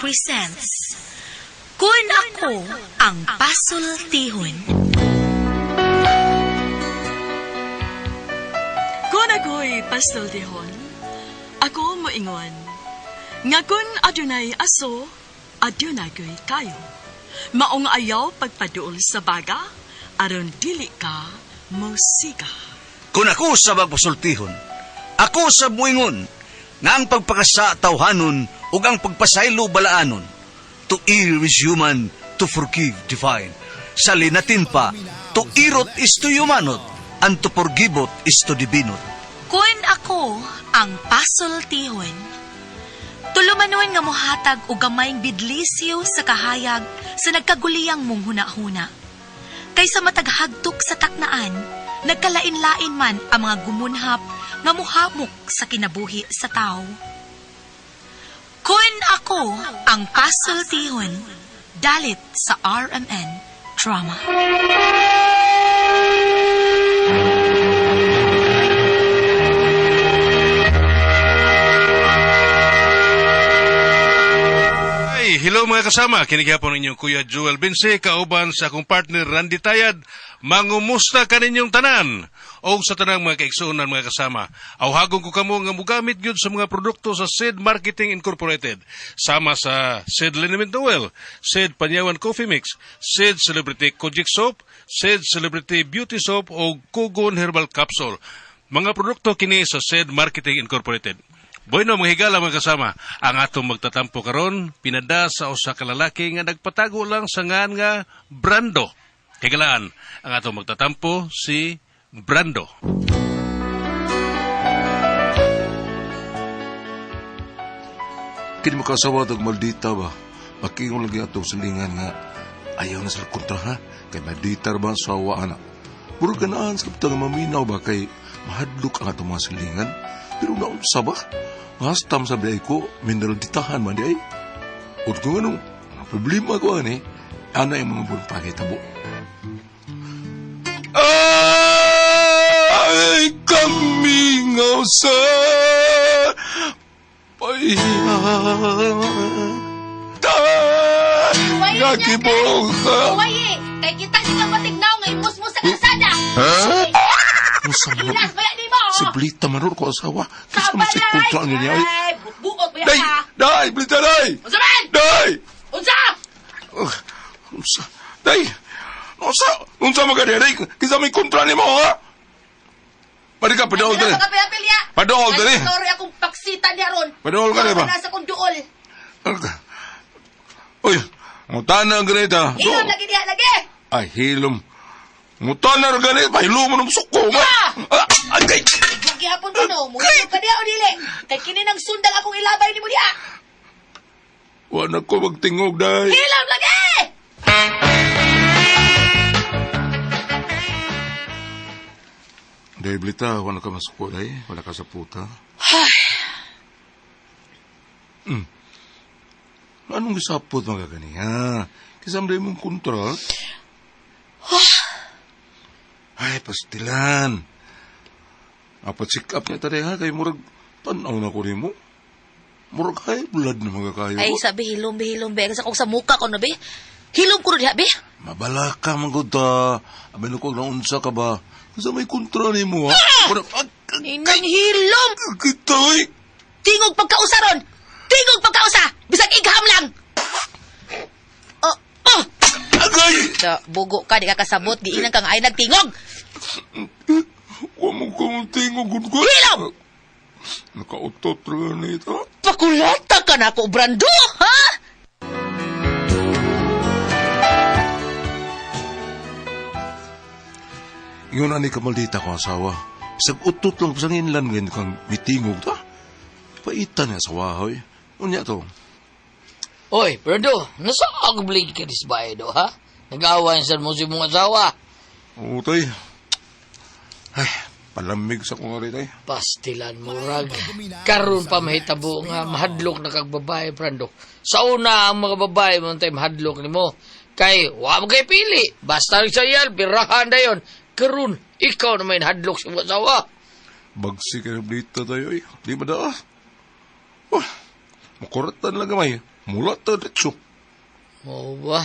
presents Kun Ako Ang Pasultihon. Kun ako'y pasultihon, ako moingon. Nga kun adunay aso, adunay ko'y kayo. Maong ayaw pagpaduol sa baga, aron dili ka musika. Kung ako sa magpasultihon, ako sa muingon, nga ang pagpakasa tawhanon ug ang pagpasaylo balaanon. To err is human, to forgive divine. Sa linatin pa, to irot is to humanot, and to forgivot is to divinot. Kun Ako Ang Pasultihon. Tulumanon nga mohatag og gamayng bidlisyo sa kahayag sa nagkaguliyang mong huna-huna. Kaysa mataghagtok sa taknaan, nagkalain-lain man ang mga gumunhap nga muhamok sa kinabuhi sa tao. Kun Ako Ang Pasultihon, dalit sa RMN Drama. Hello mga kasama, kinigapon ninyong Kuya Joel Binse, kauban sa akong partner Randy Tayad. Mangumusta ka ninyong tanan o sa tanang mga kaigsuunan mga kasama. Awhagong ko kamo nga mugamit gyud sa mga produkto sa SED Marketing Incorporated. Sama sa SED Liniment Oil, SED Panyawan Coffee Mix, SED Celebrity Kojic Soap, SED Celebrity Beauty Soap o Kugon Herbal Capsule. Mga produkto kini sa SED Marketing Incorporated. Bueno, mga higala mga kasama, ang atong magtatampo karon pinada sa usa ka lalaki nga nagpatago lang sa ngan nga Brando. Higalaan, ang atong magtatampo si Brando. Kini makasawa tag maldita ba? Makingon lagi atong silingan nga ayaw na sa kontra ha. Kay maldita ba sa awa anak. Puro ganaan sa kapitang maminaw ba kay mahadlok ang atong mga silingan. Pero naunsa ba? Hastam sa biay ko, minalditahan man di ay. O kung anong problema ko ani, ana yung mga buong pakitabo. Ay, kami nga sa nakibong ka. Uwaye, kay kita di ka matignaw nga imos mo sa kalsada. Ha? Musa mo. Ilas baya di mo. Si Blita manor ko asawa. Kasi mo si kontra niya ay. Buot baya Day! ka. Day! Blita, day! Unsa man? Day! Unsa? Unsa? Day! Unsa? Unsa magadi, day? Kisa may kontra ni mo, ha? Pwede ka, padawal ka rin. Mga kapil ya. Padawal ka rin. Ay, sorry akong paksita niya ron. Padawal ka rin ba? Nasa kong duol. Uy, mutana ang ganita. Hilom lagi diha lagi. Ay, hilom. Mutana ang ganita. Pahilom mo ng suko, ma. Agay! Magyapon ko no. Muhilom ka diha o dili. Kay kini nang sundang akong ilabay ni mo diha. Wala ko magtingog, day. Hilom lagi! Day, Blita, wala ka masuko, day. Wala ka sa puta. Anong gisapot mga ganiya? Kisam day mong kontra? Ay, pastilan. Apat sikap niya tayo ha, kay murag tanaw na ko rin mo. Murag high blood na mga kayo. Ay, sabi hilom, be. Kasi kung sa muka ko na, be. Hilom ko na diha, be. Mabala ka, magod Abay na ko, naunsa ka ba? Kasi may kontra ni mo, ha? Inang hilom! Kitoy! Tingog pagkausa ron! Tingog pagkausa! Bisag igham lang! Agay! Bugo ka, di ka kasabot. Giinang kang ay nagtingog! Huwag mo kong tingog, gud. Hilom! Nakautot rin nito. Pakulata ka na ako, Brando, ha? Yun ani ka maldita ko asawa. Isag utot lang sa nginlan ngayon kang mitingog ta. Paitan niya sa wahoy. Unya to. Oy, Brando, nasa agblade ka disbay do, ha? Nag-awayan sa mo si mong asawa. Utay. Ay, palamig sa kong arit ay. Pastilan mo, rag. Karoon pa mahitabo nga mahadlok na kag babae, Brando. Sa una, ang mga babae mo tayo mahadlok ni mo. Kay, wa mo kay pili. Basta rin sa yan, pirahan na yun. Karoon, ikaw na may hadlok sa mong asawa. Bagsi ka na blita tayo ay. Di ba da? Oh, makuratan lang gamay. Mula ta ditso. Mo ba?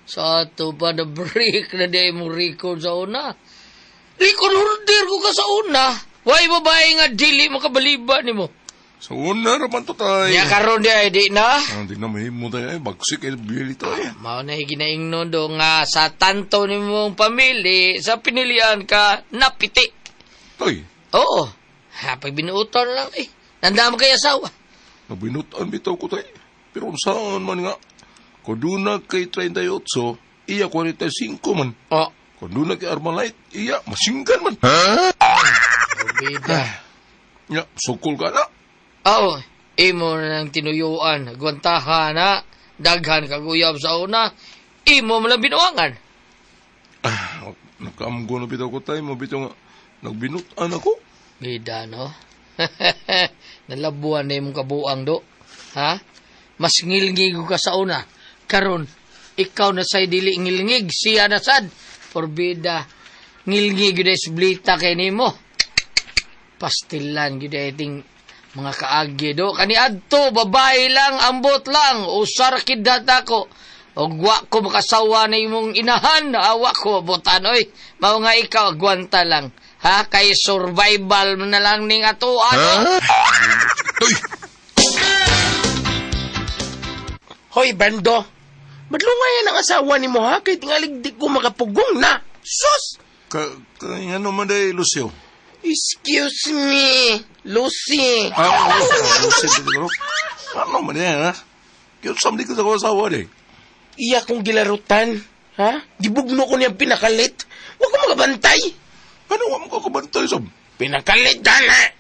Sa ato pa na break na di mo record sa una. Record holder ko ka sa una. Why babae nga dili makabaliba ni mo? Sa una naman to tayo. Nya karon di na. Hindi na mahimo tayo ay bagsik ay bili tayo. Mao na ginaingnon do nga sa tanto ni mong pamili sa pinilian ka napiti. Tay, Oo. Ha, pag binuutan lang eh. Nanda mo kay asawa. nabinutan bitaw ko tayo. Pero saan man nga. Kung doon na kay 38, iya 45 man. Oh. Kung doon na kay Armalite, iya masinggan man. Bida. Ya, sukol ka na. Oo. Imo na ng tinuyuan. Gwantahan na. Daghan kaguyab sa una. Imo mo lang binuangan. Nakaamgo na bitaw ko tayo. Mabitaw nga, nagbinutan ako. Bida, no? Nalabuan na imong kabuang, do. Ha? Mas ngilngig ka sa una. Karon, ikaw na sa'y dili ngilngig. Siya na sad. Forbida. Ngilngig yun ay sublita kay nimo. Pastilan yun ay ting mga kaagi, do. Kani adto, babae lang, ambot lang. Usar kidata ko. Og wa ko makasawa na imong inahan. Awa ko, butan, oy. Mao nga ikaw, agwanta lang. Ha? Kay survival na lang ning ato, ano? Toy! Hoy, Bando. Madlungayan ang asawa ni mo, ha? Kaya tingalig di ko makapugong na. Sus! Ano man day, Lucio? Excuse me, Lucy. Lucio, ano man yan, ha? Kaya samdi ko sa kawasawa, day. Iya kong gilarutan, ha? Gibugno ko niyang pinakalit. Huwag ko magabantay. Ano nga mo kakabantay, Sam? Pinakalit, dala.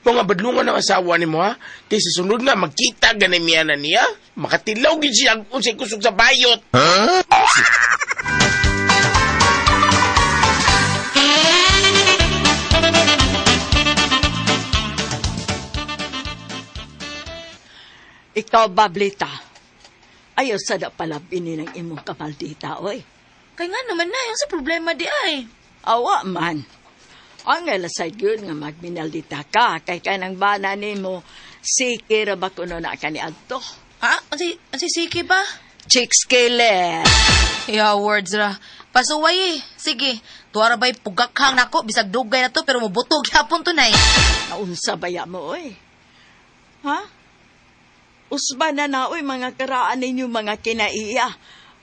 Mga badlungan ng asawa ni mo, ha? Kaya sa sunod nga, magkita ganamiyanan niya. Makatilaw gid siya kung siya kusog sa bayot. Ikaw, Bablita. Ayaw sada pala bini ng imong kamaldita, oy. Kaya nga naman na, yung sa problema di ay. Awa man. Ang elasay yun nga magminaldita ka, kay kanang bana ni mo, sikira ba kuno na ka ni Adto? Ha? Ansi Siki ba? Chicks killer. Yeah, words ra. Pasuway eh. Sige, tuwara ba'y pugakhang nako, bisag dugay na to, pero mabutog hapon to na eh. Naunsa baya mo, oy. Ha? Usba na oy, mga karaan ninyo mga kinaiya.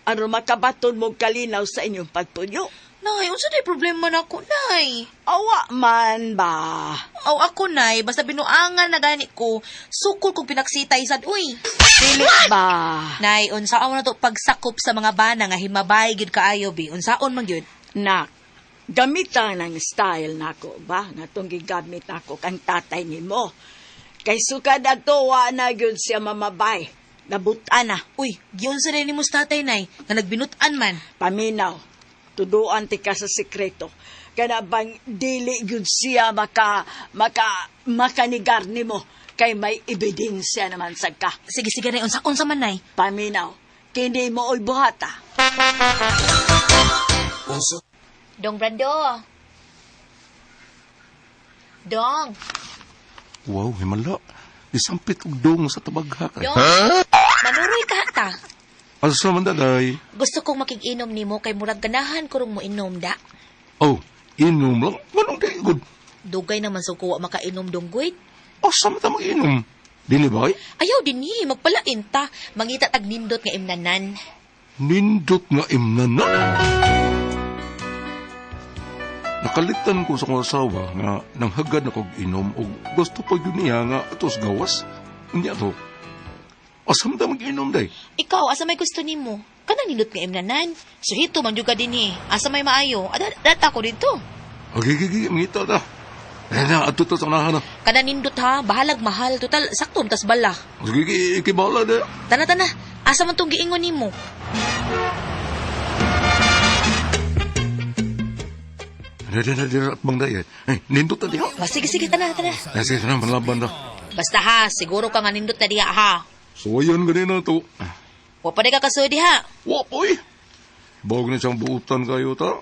Ano makabaton mo kalinaw sa inyong pagpuyo? Nay, unsa day problema na ako, Nay? Awa man ba? Aw ako, Nay, basta binuangan na gani ko, sukol kong pinaksitay sad, uy. Dili ba? Nay, unsaon na to pagsakop sa mga bana nga himabay gid kaayo bi. Unsaon man gyud? Nak, gamitan ng style nako ba? Natong gigamit ako kang tatay nimo. Kay sukad atowa na gyud siya mamabay. Nabutan na. Uy, giyon sa rin mo tatay, Nay, nga nagbinutan man. Paminaw. Tuduan ti ka sa sekreto. Kana bang dili gyud siya makanigar nimo kay may ebidensya naman sa ka. Sige, Nay, unsa man, Nay? Paminaw. Kini mo oy buhata. Dong Brando. Dong. Wow, himala. Isampit og dong sa tabagha ka. Dong. Manuroy ka ta. Asa man daday? Gusto kong makikinom nimo kay murag ganahan ko rong mo inom da. Oh, inom lang. Manong di good. Dugay naman sa kuwa makainom donggoy. Asa man ta mag-inom? Dili ba? Ayaw din ni magpalain ta. Mangita tag nindot nga imnanan. Nindot nga imnan na. Nakalitan ko sa kong asawa nga nanghagad na kong inom o gusto pa yun niya nga atos gawas. Unya to. Asam ta mag-inom day? Ikaw, asa may gusto nimo? Kanang nindot nga imnanan. So hito man juga din ni. Asa may maayo. Data ko dito. Agigigi, mangita ta. Na, ato ta sa nahan na. Kanang nindot ha. Bahalag mahal. Total, sakto tas bala. Agigigi, ikibala na. Tana. Asa man tong giingon nimo? Dira at bang day. Nindot ta diha. Sige, tana. Sige, tana, manlaban na. Basta ha, siguro ka nga nindot na diha ha. So, ayan ganina to. Wa pa ka kasudi ha. Wapoy. Bawag na siyang buutan kayo ta.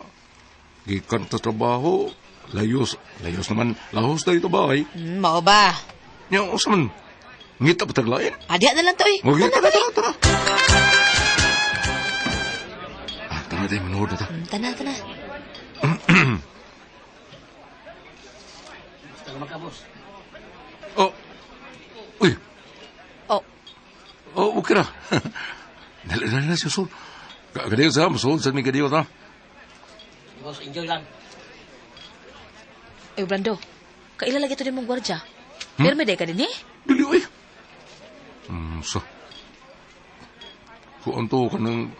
Gikan ta trabaho. Layos naman. Lahos na ito ba ay? Mao ba? Nya, usa man. Ngita pa taglain. Adya na lang to eh. O, ngita na, tara. Tara tayo, manood na ta. Tana. Oh. Uy. Oh, Okay na. Dali na siya, Sol. Kadiyo sa, Sol. Saan may kadiyo ta? Boss, enjoy lang. Brando. Kaila lagi to din mong gwardya. Pero may day ka din eh. Dili, uy. Kuanto ka ng...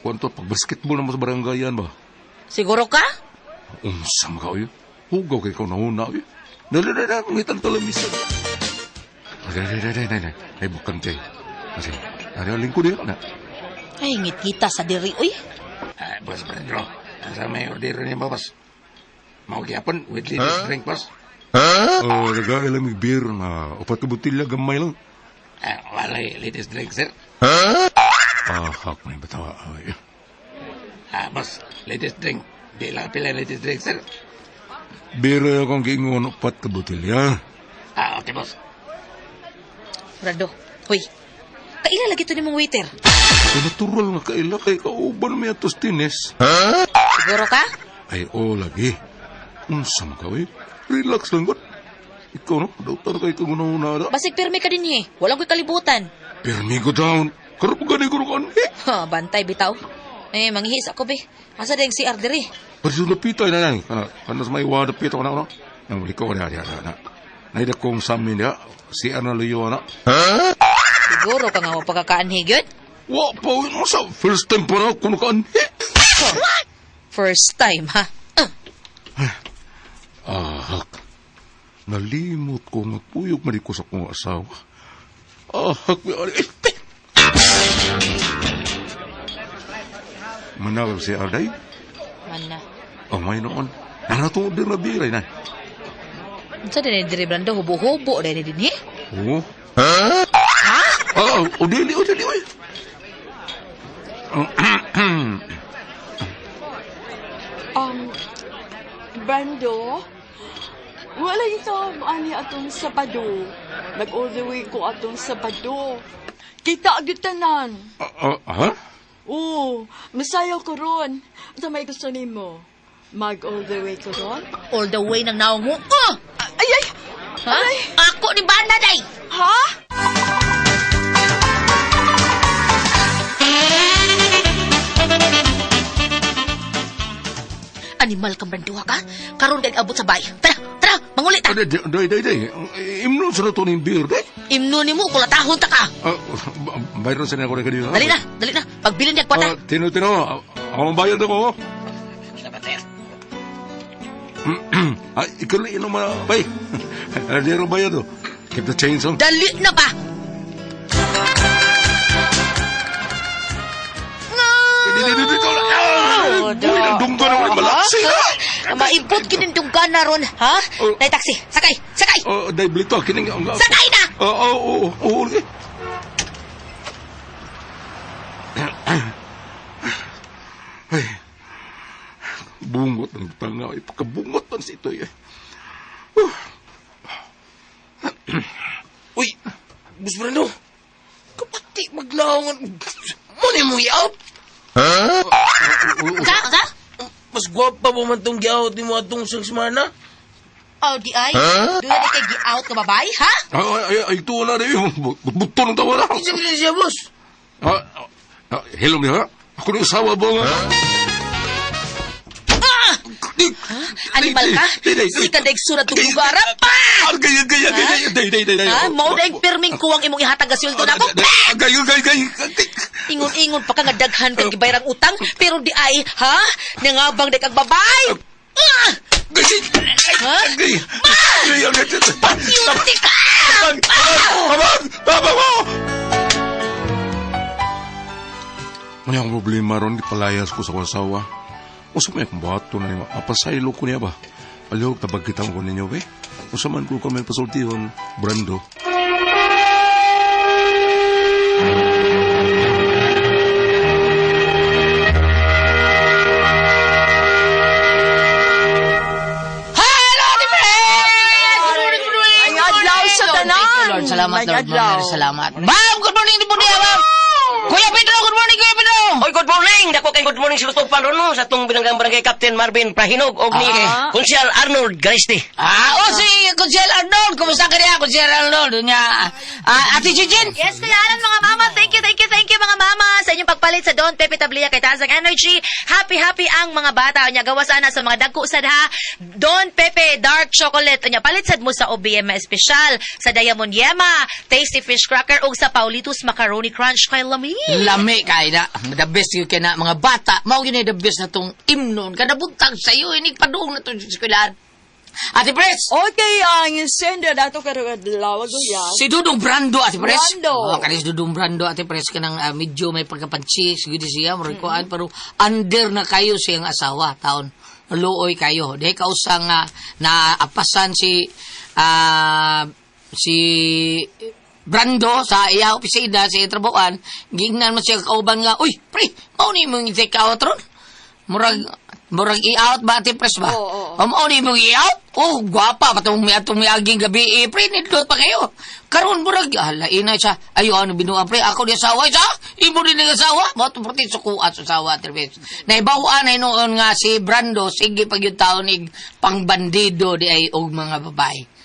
Kuanto, pag-basketball naman sa barangayan ba? Siguro ka? Unsam ka, uy. Hugaw kay ikaw nauna, uy. Dali, mangitan talamisan. Dali. Ay, bukan kayo. Kasi, narialing ko din, na. Ay, ngit kita sa diri, uy. Boss Pedro, asa may order niya ba, boss? Maugyapon, with latest drink, boss? Oh, nag-aalamig beer na 4 ka butilya, gamay lang. Walay latest drink, sir. Hak may batawa. Ay. Boss, latest drink. Di lang pila latest drink, sir. Beer akong giingon 4 ka butilya. Okay, boss. Brando, uy. Kaila lagi to ni mong waiter. Natural nga kaila kay kauban may atos tines. Siguro ka? Ay, lagi. Unsam ka, uy. Relax lang, God. Ikaw, no? Dautan kay kaguna-una. Basig pirmi ka din eh. Walang ko'y kalibutan. Pirmi ko down. Karap gani ko kan. Ha, bantay bitaw. Manghihis ako be. Asa ding si diri? Pero napitay na yan. Kanas may wadapit ako na, no? Nang liko na. Naida kong samin niya. Si na luyo na. Siguro ka nga mapagkakaanhi, good? Wa pa, masa first time pa na kuno kaanhi. First time, ha? Hak. Nalimot ko magpuyog man ko sa kong asawa. Hak, manawag si Arday? Mana? May noon. Nanatong din na biray na. Sa din diri Brando, hubo-hubo din din eh. Oo. Dili. Brando, wala ito ani atong Sabado. Nag-all the way ko atong Sabado. Kita agad tanan. Ha? Oo, masayaw ko ron. Ito may gusto ni mo. Mag all the way ko ron? All the way ng naong mo. Ay! Ha? Ako ni banda day. Ha? Animal kang Brando ka? Karon kay abot sa bay. Tara, mangulit ta. Day. Imnon sa nato ng beer, day. Imno ni mo kulatahon ta ka. Bayron sa niya ko na kanina. Dali na. Pagbilin niya kwata. Tino. Ako bayad ako. Ay, ikaw lang inom na. Bay, alero bayad o. Keep the chains on. Dali na ba? Dungga naman malaksi na. Maibot kinindunggan na ron, ha? Nay taxi, sakay! Day, blito, kining... Sakay na! Oo. Ay, bungot ng tanga. Ipakabungot man si ito eh. Uy, Boss Brando, kapati maglawangan. Muna mo yaw? Ka? Mas gwapa pa man itong giyawat ni mo atong isang semana. Di ay? Doon na kay gi-out ka babay, ha? Ay, ito na rin. Buto ng tawa na. Isa bilin siya, boss. Hello niya. Ako na usawa ba nga? Animal ka? Si ka daig surat itong lugara. Gaya. Mao daig pirming kuwang imong ihatag asildo na ako. Gaya. Ingon-ingon pa ka nga daghan kay gibayrang utang, pero di ay, ha? Nangabang daig kag babay. Ha? Beauty ka! Baba mo! Ano yung problema ron, ipalayas ko sa kasawa. Usa may akong bato na yung apasaylo ko niya ba? Alihog tabagkitang ko ninyo, be? Usa man ko kami pasultihon, Brando. Lord, salamat Mga Lord, Ma'am. adlaw. Salamat. Ma'am, good morning, di po niya, ma'am. Kuya Pedro, good morning, Kuya Pedro. Oy, good morning! Dako kay good morning sa Lutog Palrono sa itong binanggang barangay Captain Marvin Prahinog o ni Konsyal Arnold Garisti. Si Kunsel Arnold. Kumusta ka niya, Kunsel Arnold? Ate Jijin? Yes, Kuya Alan, mga mama. Thank you, mga mama, sa inyong pagpalit sa Don Pepe Tablia kay Taas ang Energy. Happy ang mga bata. Nya gawa sana sa mga dagko sad ha. Don Pepe Dark Chocolate. Nya palit sad mo sa OBM Special, sa Diamond Yema, Tasty Fish Cracker, ug sa Paulitos Macaroni Crunch kay Lami. Lami kay na. The best yun kay na mga bata. Mao yun the best na tong imnon. Kada buntag sa'yo, inig-paduong na to sa eskwelahan. Ate Pres! Okay, ang sender dato karong adlaw Kuya. Si Dudong Brando, Ate Pres. Brando. Kanis Dudong Brando, Ate Pres, kanang medyo may pagkapanchis, gudi siya, marikuan, pero under na kayo siyang asawa, taon. Luoy kayo. Dahil kausang naapasan si Brando sa iya opisina, sa iya trabuan, gingnan mo siya kauban nga, uy, pre, mauni mong i-take out ron? Murag i-out ba, Ate Pres ba? Oo. Mauni mong i-out? Oh, gwapa, patong may aging gabi, pre, nindot pa kayo. Karon murag, lain na siya, ayo, ano binuha, pre, ako di asawa, siya, imo din ng asawa, mato pati sukuat sa asawa, Ate Pres. Naibawaan na noon nga si Brando, sige pag yung taon pangbandido di ay og mga babae.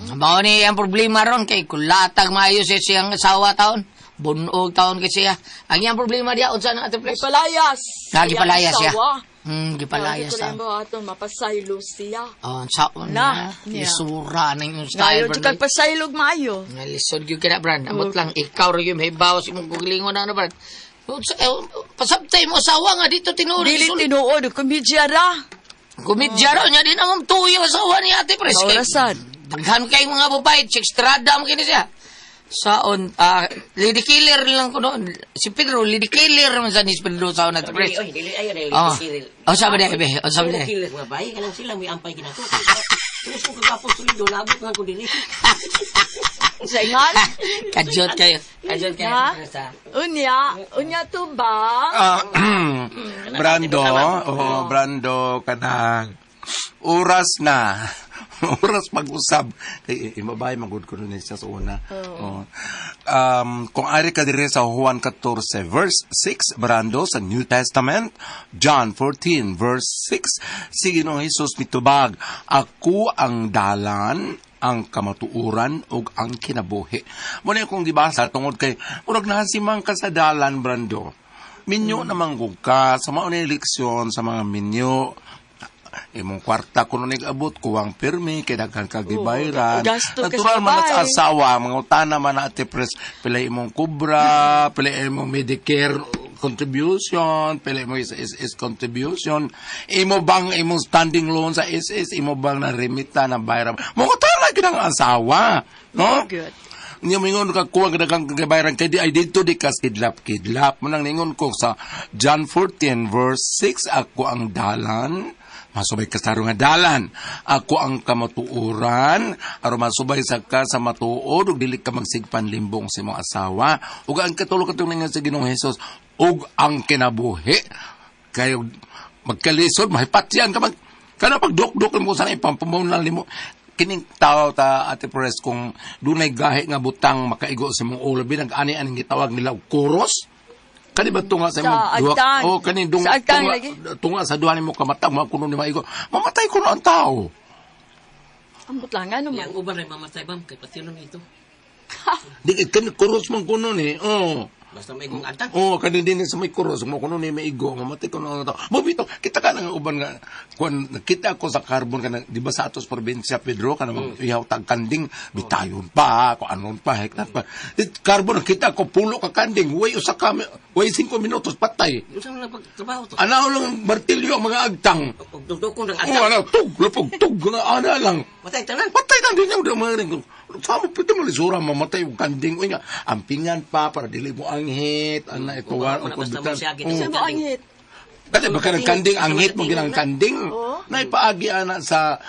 Mao ni ang problema ron kay kulatag maayo siya siyang asawa taon. Bunog taon kasi siya. Ang iyang problema diya unsa na Ate Pres? Palayas. Gipalayas siya. Asawa. Gipalayas Ito ta. mo ato mapasaylo siya. Saon Na, na. niya. Isura na yung style. Ngayon kag pasaylog maayo. Nga lisod yung kina Brand. Amot lang ikaw rin yung may bawas yung kugilingon na Brand. Pasabtay mo asawa nga dito tinuri. Dili tinuod komedya ra. Kumidya ro niya din ang tuyo asawa ni Ate Pres. Orasan. Daghan kay mga babae, Strada mo kini siya. Saon, lady killer lang ko noon. Si Pedro, lady killer man sa ni Pedro saon na Pres. Oy, dili ayo dili Oh, siril. sabi na, be. Sabi na. Killer mga bayi kanang sila may ampay kinako. Terus ko kagapo sulido labot nga ko dili. Sa ingan. Kajot kayo. Ha? Unya to ba? Brando, kanang oras na. Oras mag-usab. Kay imabay magud ko nun siya sa una. Kung ari ka dire sa Juan 14 verse 6, Brando, sa New Testament, John 14 verse 6, si Ginoong Hesus mitubag, ako ang dalan, ang kamatuuran ug ang kinabuhi. Muna akong gibasa tungod kay urag nahasimang ka sa dalan, Brando. Minyo namang kung ka sa mga leksyon sa mga minyo. Imong kwarta kuno nag-abot kuwang pirmi kay daghan kag gibayran. Natural man sa asawa mga utana man na Ate Pres, pila imong kubra, pila imong Medicare contribution, pila imong is contribution, imo bang imong standing loan sa SS, imo bang na remita na bayran. Mga utana gyud ang asawa, no? Good. Niya mingon ka kuwang daghang kabayran kay di ay dito di kas kidlap man ang ningon ko sa John 14 verse 6, ako ang dalan, masubay ka sa nga dalan, ako ang kamatuuran, aron masubay sa ka sa matuod ug dili ka magsigpan limbong sa imong asawa, ug ang katulo katong ningon sa Ginoong Hesus, ug ang kinabuhi kayo magkalisod mahipatyan ka kana pagdok-dok mo sa ipampamunan nimo kining tao ta Ate Pres kung dunay gahi nga butang makaigo sa imong ulo binag-ani aning gitawag nila kuros. Kani ba tunga sa imong duha? Oh, kani tunga sa duha nimo kamatag mo kuno ni maigo. Mamatay kuno ang tao. Ambot lang ano Yang uban ray mamatay bam kay patilon ito. Di kani kuros man kuno ni. Oh. Basta may kung atang. Oh, kani din sa may kuros mo kuno ni maigo, mamatay kuno ang tao. Mobito, kita ka nang uban nga kun nakita ko sa carbon kana di ba sa atos probinsya Pedro kana ihaw tag kanding bitayon pa ko anon pa hektar pa. Carbon nakita ko pulo ka kanding, way usa ka way 5 minutos patay. Usa na pagtrabaho to. Anaw lang martilyo ang mga agtang. Dugdugkon ng Oh, atang. ano, tug, ana lang. Matay tanan. Patay lang din yung mga rin. Sama pwede mo lisura, mamatay yung kanding. Uy nga, ampingan pa para dili mo anghit. Ana, ito Wala basta mo siya Sa mo anghit. Kasi baka ng kanding, anghit mo ginang kanding. Naipaagi ana sa...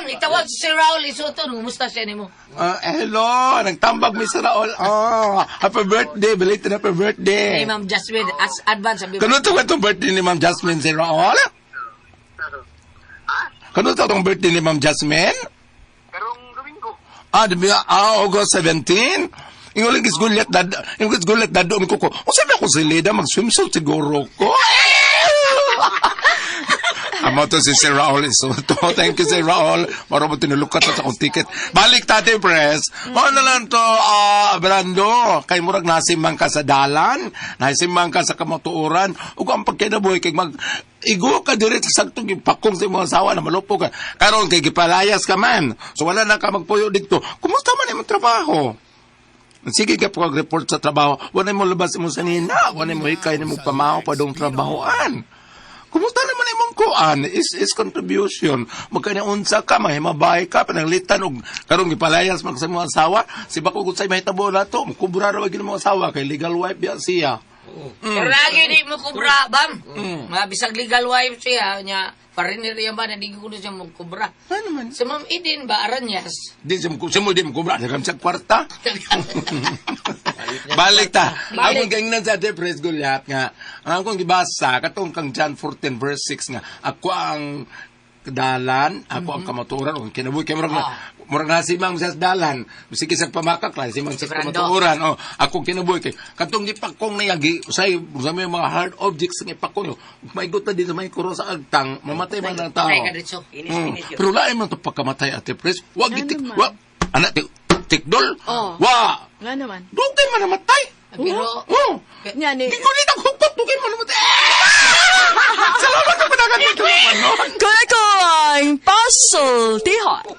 Itawag si Raul Isuto, numusta siya ni mo? Hello, nagtambag mi sa Raul. Happy birthday, belated happy birthday. Hey, Ma'am Jasmine, as advance sabi mo. Kano ito itong birthday ni Ma'am Jasmine si Raul? Kano ito itong birthday ni Ma'am Jasmine? August 17? Inguling isgulit dado mi ko. O sabi ako si Leda, mag-swimsuit siguro ko. Amo to si Sir Raul Isuto. Thank you, Sir Raul. Maro mo tinulukat sa akong ticket. Balik tate, press. O na lang to, Brando. Kay murag nasimang ka sa dalan, nasimang ka sa kamatuoran, o kung pagkinabuhi, kay igo ka direct sa saktong ipakong sa mga asawa na malupo ka. Karon kay gipalayas ka man. So wala na ka magpuyo dito. Kumusta man yung trabaho? Sige ka po report sa trabaho. Wala mo labas mo sa nina. Wala mo hikay na mo pamaho pa dong trabahoan. Kumusta naman imong kuan? Is contribution. Magkanaunsa ka, mahimabay ka, pananglitan, og karong gipalayas mag sa mga asawa. Si bako gud say mahitabo na to. Kubra ra wag mga asawa kay legal wife biya siya. Pero lagi di mo kubra, bam. Mga bisag legal wife siya, nya foreigner yan ba, hindi ko siya mo kubra. Ano man? Si Ma'am Eden ba, Aranyas? Di siya mo kubra. Nakam sa kwarta. Balik ta. Akong gangnan sa Depres Gulyat nga. Akong gibasa, katong kang John 14 verse 6 nga. Ako ang dalan, ako ang kamaturan, o kinabuhi kay murag nasimang sa dalan. Sige sa pamakak lang, simang sa kamaturan. O, ako kinabuhi kay katong gipakong nayagi, usay may mga hard objects nga ipakong. Maigot na din sa may kuro sa agtang, mamatay man ang tao. Pero lain man ito pagkamatay, Ate Pres. Wag itik, anak, tikdol. Wa. Nga naman. Dugay man namatay. Pero, Nga ni... Di ko rin naghugpat, dugay man namatay. Salamat na panagan dito. Kaya ko ang puzzle, tihon.